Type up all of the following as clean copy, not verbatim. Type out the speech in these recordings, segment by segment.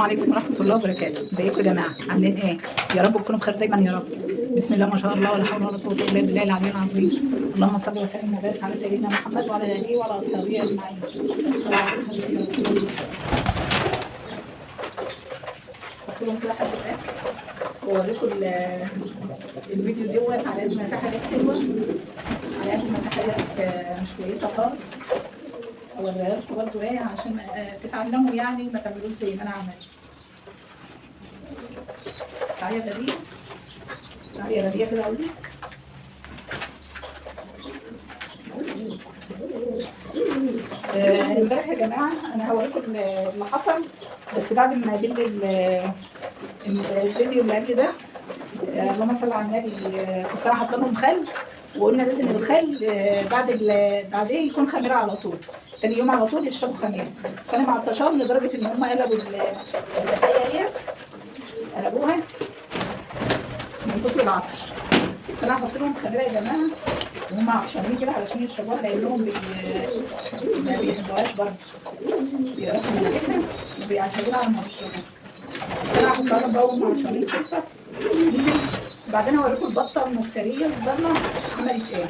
عليكم ورحمة الله وبركاته. ازيكم يا جماعة؟ عاملين ايه؟ يا رب تكونوا بخير دايما يا رب. بسم الله ما شاء الله ولا حول ولا قوة الا بالله العلي العظيم. اللهم صل وسلم وبارك على سيدنا محمد وعلى اله وعلى اصحابه اجمعين. السلام عليكم ورحمة الله. كلهم كده حد ايه؟ واوريكم الفيديو دوت على قد ما في حاجات حلوة، على قد ما في حاجات مش كويسة خالص. اوريها لكم برضه ايه عشان تتعلموا، يعني ما تعملوش زي ما انا عملت. تعالي يا غدير، تعالي يا غدير كده اقول لك. امبارح يا جماعه انا هوريكم اللي حصل، بس بعد ما اجيب الفيديو اللي قبل ده. اللهم صل على النبي. كنت انا حاطه لهم خل، وقلنا لازم الخل بعدين يكون خميره على طول، تاني يوم على طول يشربوا خميره. فانا معطشاهم لدرجه ان هم قلبوا السقايه دي، قلبوها من كتر العطش. فانا هحط لهم خميره يا جماعه وهم عطشانين كده علشان يشربوها، لانهم ما بيحبوهاش برضه، بيقرفوا من ريحتها وبيعتمدوا على ما بيشربوها. فانا هحطها لهم بقى وهم عطشانين فرصه. بعدين هوريكم البطه المستريه الظلمه عملت ايه،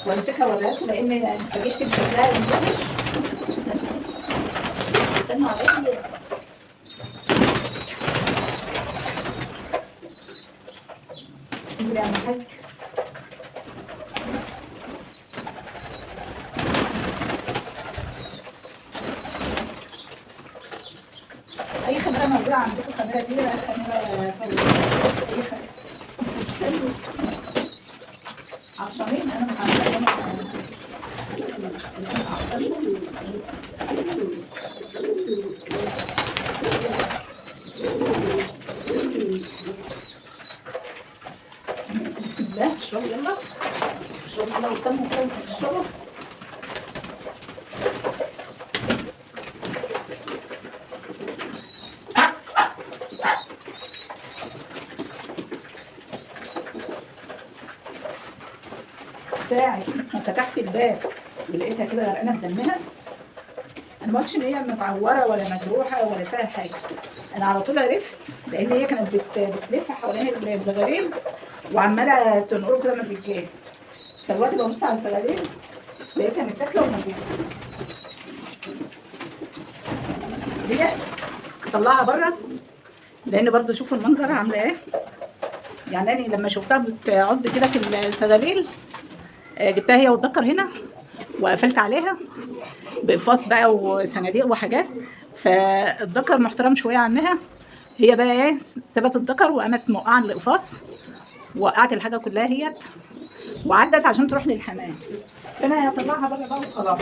وامسكها واوريها لكم لان اتفاجئت بشكلها الوحش. استنوا عليا. انزلي يا عم الحاج. اي خميره موجوده عندكم، خميره كبيره خميره اي خميره. استنوا عطشانين، انا مش عارفه بسم الله. اشربوا يلا، اشربوا يلا وسموا كده اشربوا. ساعة ما فتحت الباب ولقيتها كده غرقانه بدمها، انا ما قلتش ان هي متعوره ولا مجروحه ولا فيها حاجه. انا على طول عرفت لان هي كانت بتلف حوالين الزغاليل وعماله تنقر كده من الرجال. فالوقت ببص على الزغاليل لقيتها متاكله ومجروحه. دي اطلعها بره لان برضه شوفوا المنظر عامله ايه. يعني انا لما شفتها بتعض كده في الزغاليل جبتها هي والدكر هنا وقفلت عليها بقفاص بقى وصناديق وحاجات. فالدكر محترم شويه عنها، هي بقى ايه سابت الدكر وقامت موقعه القفاص، وقعت الحاجه كلها هي وعدت عشان تروح للحمام. فانا هطلعها بره بقى وخلاص.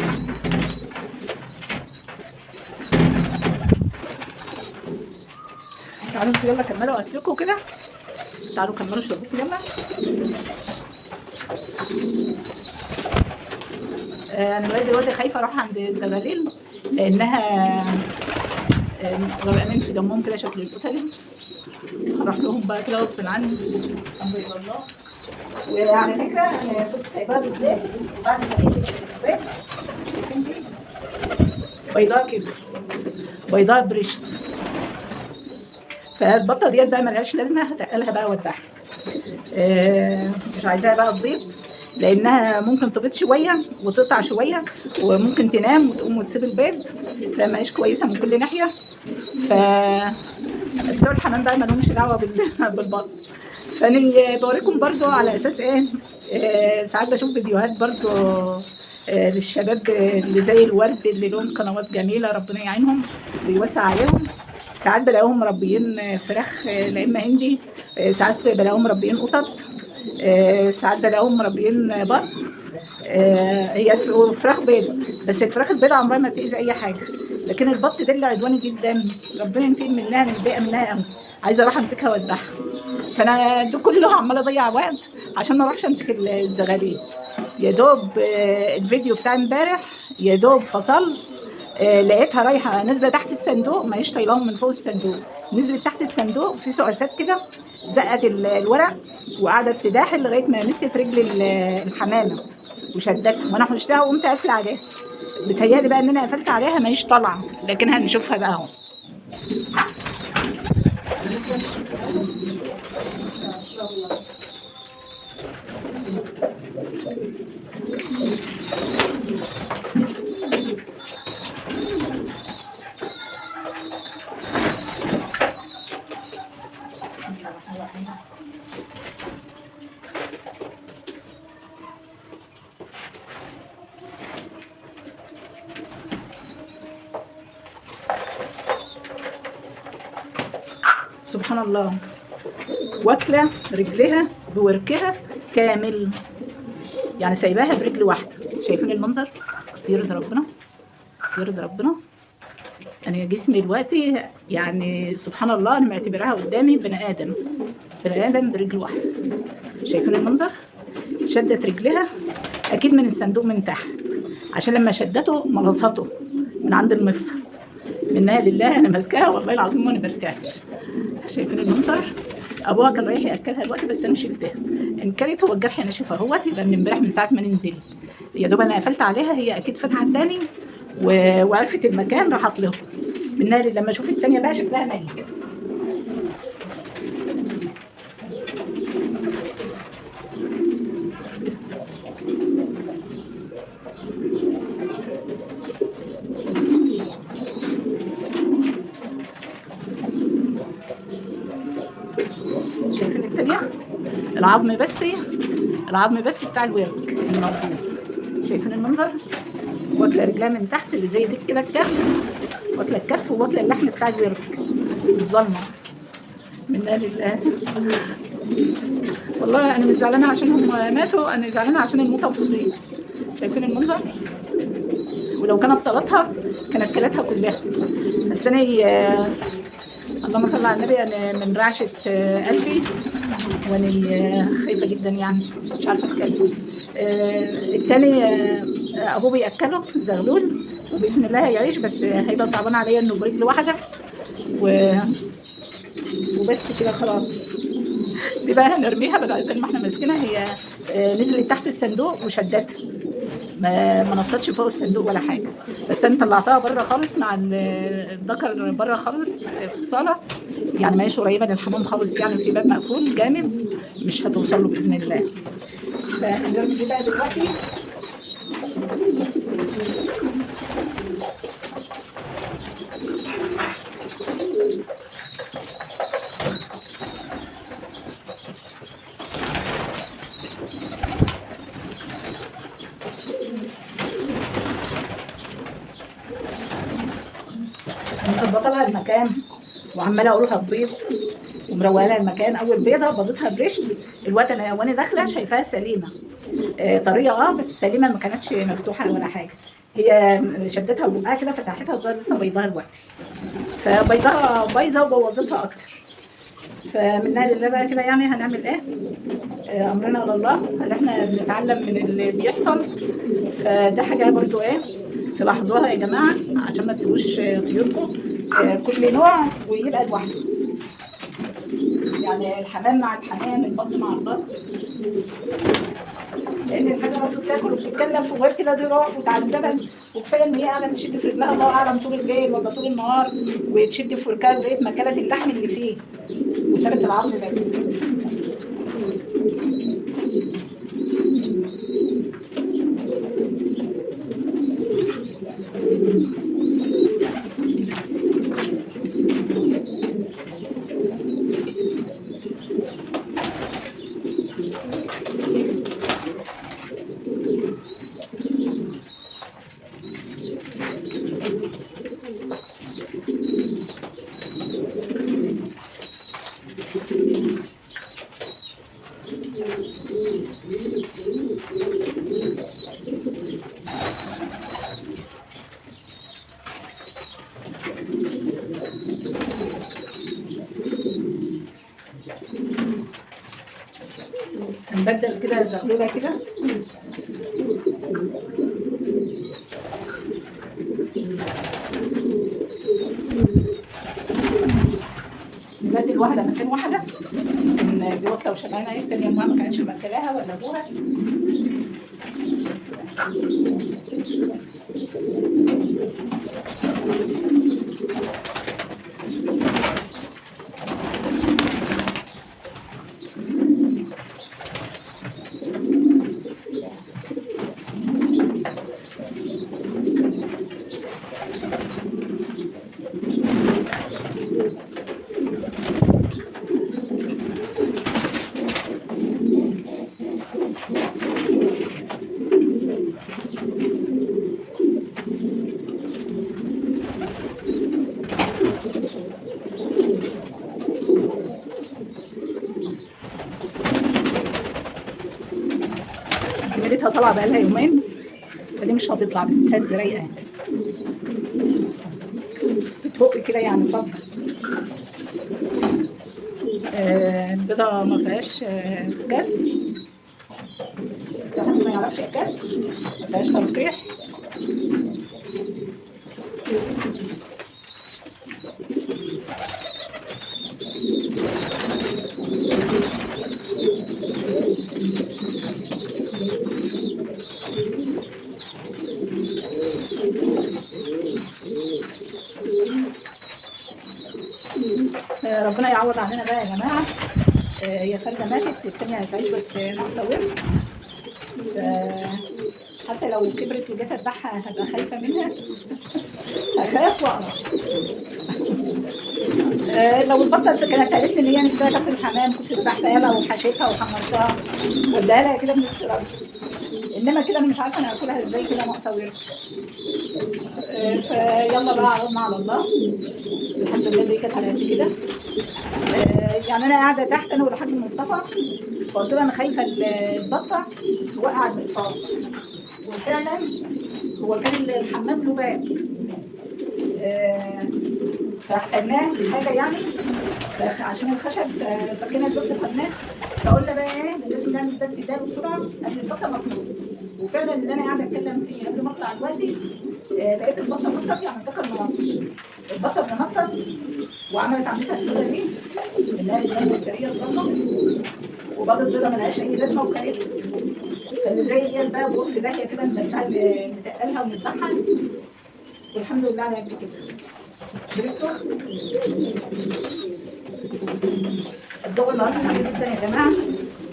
تعالوا يلا كملوا اكلكم كده، تعالوا كملوا شربكم يلا. انا لغايه دلوقتي خايفه اروح عند الزغاليل لانها غرقانين في دمهم كده شكل القتله. هروح لهم بقى كده غصب عني، الحمد لله. وعلى فكره انا كنت سايباها بالليل وبعد ما لقيت الباب بيضاء كده، بيضاء بريشت. فالبطه ديت بقى ملهاش لازمه، هتقلها بقى واذبحها. مش عايزاها بقى تبيض لانها ممكن تبيض شويه وتقطع شويه وممكن تنام وتقوم وتسيب البيض، فماهيش كويسه من كل ناحيه. بتوع الحمام بقى مالهمش دعوه بالبط. فانا بوريكم برضو على اساس ايه. ساعات بشوف فيديوهات برضو للشباب اللي زي الورد اللي لهم قنوات جميله ربنا يعينهم ويوسع عليهم. ساعات بلاقيهم مربيين فراخ لا اما هندي، ساعات بلاقيهم مربيين قطط، ساعات بلاقيهم مربيين بط. هي فراخ بيض، بس الفراخ البيضاء عمرها ما بتأذي اي حاجه، لكن البط ده اللي عدواني جدا ربنا ينتقم منها، من البيئه منها قوي. عايزه اروح امسكها واذبحها. فانا ده كله عماله اضيع وقت عشان ما اروحش امسك الزغاليل. يا دوب الفيديو بتاع امبارح يا دوب فصلت، لقيتها رايحه نازله تحت الصندوق، ماهيش طايلاهم من فوق الصندوق، نزلت تحت الصندوق في سقاسات كده، زقت الورق وقعدت تداخل لغايه ما مسكت رجل الحمامه وشدتها، وانا حشتها وقمت قافله عليها. بتهيألي بقى ان انا قفلت عليها ماهيش طالعه، لكن هنشوفها بقى اهو. سبحان الله، واكله رجلها بوركها كامل، يعني سايباها برجل واحده. شايفين المنظر؟ يرضي ربنا، يرضي ربنا. انا جسمي دلوقتي يعني سبحان الله، انا معتبراها قدامي بني ادم، بني ادم برجل واحده. شايفين المنظر؟ شدت رجلها اكيد من الصندوق من تحت، عشان لما شدته ملصته من عند المفصل. منها لله انا ماسكاها والله العظيم وانا برتاحش. شايفين المنظر؟ ابوها كان رايح ياكلها دلوقتي بس انا شلتها. ان كانت هو الجرح ناشف اهوت، يبقى من امبارح من ساعه ما ننزل يا دوب انا قفلت عليها، هي اكيد فتحت تاني وعرفت المكان راحت له. منها لما اشوف التانيه بقى شكلها ميت. شايفين التانيه؟ العظم بس، العظم بس بتاع الورك الموجود. شايفين المنظر؟ واكله رجلها من تحت اللي زي دي كده الكف، واكله الكف واكله اللحم بتاع الورك الظلمه. منها لله. والله انا مش زعلانه عشان هم ماتوا، انا زعلانه عشان الموتة بتضيع. شايفين المنظر؟ ولو كانت طلتها كانت كلتها كلها. بس انا اللهم صل على النبي، انا من رعشه قلبي وانا خايفه جدا، يعني مش عارفه اتكلم. التاني ابوه بياكله زغلول وباذن الله هيعيش، بس هيبقى صعبان عليا انه برجل واحده وبس كده خلاص. دي بقى هنرميها بدل ما احنا ماسكينها. هي نزلت تحت الصندوق وشدتها، ما نطتش فوق الصندوق ولا حاجه، بس انا طلعتها بره خالص مع الذكر بره خالص في الصاله، يعني ما هيش قريبه للحمام خالص، يعني في باب مقفول جامد مش هتوصل له باذن الله. فهنرمي دي بقى دلوقتي. مظبطه لها المكان وعماله اقول لها تبيض ومروقه لها المكان. اول بيضه بيضتها بريش الوقت انا وانا داخله شايفاها سليمه، طريه بس سليمه، ما كانتش مفتوحه ولا حاجه. هي شدتها بقها كده فتحتها وصارت لسه بيضاها دلوقتي، فبيضاها بايظه وبوظتها اكتر. فمنها لله بقى كده، يعني هنعمل ايه؟ امرنا على الله. هل احنا بنتعلم من اللي بيحصل؟ فده حاجه برضو ايه تلاحظوها يا جماعه، عشان ما تسيبوش طيوركم كل نوع ويبقى لوحده، يعني الحمام مع الحمام، البط مع البط، لان الحاجه برضه بتاكل وبتتكلف، وغير كده دي روح وتعذبها. وكفايه ان هي قاعده تشد في رجلها الله اعلم طول الليل ولا طول النهار، وتشد في رجلها لغايه ما كلت اللحم اللي فيه وسابت العظم بس. هنبدل كده زغلوله كده. نبدل واحده مكان واحده، ان دي واكله وشبعانه، ايه التانيه امها ما كانتش ماكلاها ولا ابوها. زميلتها طالعه بقالها يومين، فدي مش هتطلع، بتتهز رايقه يعني، بتبق كده يعني صبر. البيضه ما فيهاش كاس، حد ما يعرفش الكاس، ما فيهاش تلقيح. ربنا يعوض عننا بقى يا جماعه. هي خالده ماتت، التانية هتعيش بس ناقصه ورث. حتى لو كبرت وجيت اذبحها هبقى خايفه منها، هخاف واقرا. لو البطه كانت قالت لي ان هي نفسها تاكل الحمام كنت ذبحتها لها وحشيتها وحمرتها واديها لها كده من السراب، انما كده انا مش عارفه انا اكلها ازاي كده ناقصه ورث. فيلا بقى عرضنا على الله، الحمد لله دي كانت على قد كده. يعني انا قاعده تحت انا والحاج مصطفى، فقلت له انا خايفه البطه توقع المقفاص، وفعلا هو كان الحمام له باب، فاحتاجناه حاجه يعني عشان الخشب، فكنا الباب خدناه، فقلنا بقى ايه لازم نعمل باب بداله بسرعه قبل البطه ما تموت. وفعلا اللي انا قاعده اتكلم فيه قبل ما اطلع دلوقتي لقيت البطه نطت، يعني الذكر ما نطش، البطه نطت وعملت عملتها السوداء دي اللي هي البكتيريا الظلمه، وبعض البيضه ملهاش اي لازمه وكانت. فاللي زي دي بقى بروح في داهيه كده نتقلها ونذبحها، والحمد لله على قد كده. شربته الضوء النهارده حلو جدا يا جماعه،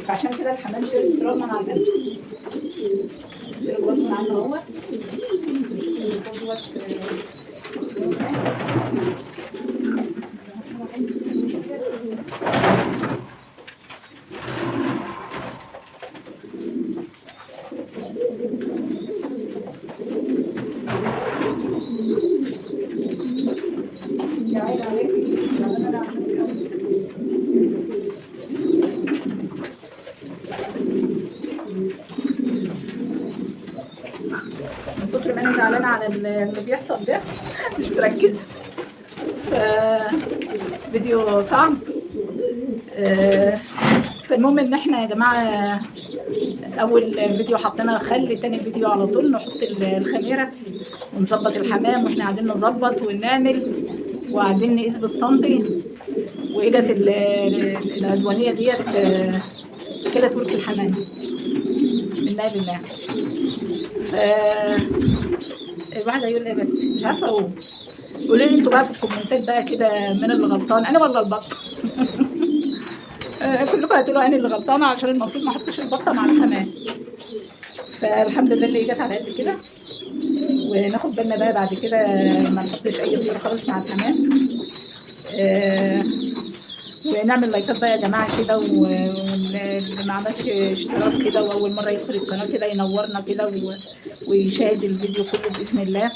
فعشان كده الحمام شرب تروما على القلب، شرب غصب عنه هو من كتر ما انا زعلانه على اللي بيحصل ده مش مركزه. فيديو صعب. فالمهم ان احنا يا جماعه اول فيديو حطينا خل، تاني فيديو على طول نحط الخميره ونظبط الحمام، واحنا قاعدين نظبط ونعمل وقاعدين نقيس بالسنتي، واجت العدوانيه ديت كده ترك الحمام منا لله. الواحد هيقول ايه بس مش عارفه اقول. قولوا لي انتوا بقى في الكومنتات بقى كده مين اللي غلطان، انا ولا البطه؟ كلكم هتقولوا انا اللي غلطانه عشان المفروض ما احطش البطه مع الحمام. فالحمد لله اللي جت على قد كده، وناخد بالنا بقى بعد كده ما نحطش اي طيور خالص مع الحمام. ونعمل لايكات بقى يا جماعه كده، واللي ما عملش اشتراك كده واول مره يدخل القناه كده ينورنا كده ويشاهد الفيديو كله باذن الله،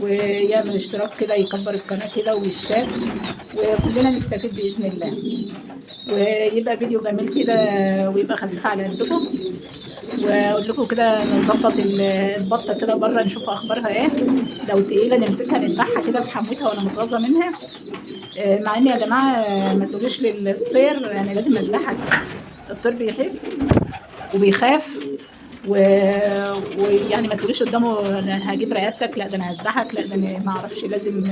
ويعمل اشتراك كده يكبر القناه كده ويشاهد، وكلنا نستفيد باذن الله، ويبقى فيديو جميل كده ويبقى خفيف على قلبكم. واقول لكم كده نظبط البطه كده بره نشوف اخبارها ايه، لو تقيله نمسكها نذبحها كده بحموتها ولا متغاظه منها. مع ان يا جماعه ما تقولوش للطير يعني لازم اذبحها، الطير بيحس وبيخاف ويعني ما تقوليش قدامه انا هجيب رقبتك، لا ده انا هذبحك، لا ده انا ما اعرفش لازم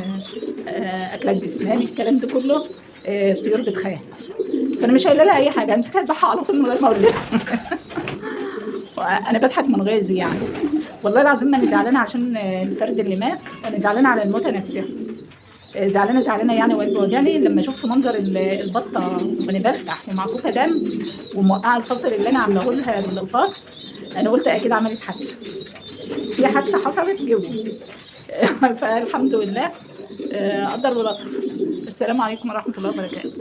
اكلك باسناني، الكلام ده كله الطيور بتخاف. فانا مش قايله لها اي حاجه، امسكها اذبحها على طول من غير ما اقول لها. انا بضحك من غيظي يعني، والله العظيم انا زعلانه عشان الفرد اللي مات، انا زعلانه على الموتة نفسها، زعلانه يعني، وقلبي وجعني لما شفت منظر البطه وانا بفتح ومعكوكه دم وموقعه الفصل اللي انا عاملاه لها بالقفاص. انا قلت اكيد عملت حادثه، في حادثه حصلت جوه. فالحمد لله قدر ولطف. السلام عليكم ورحمه الله وبركاته.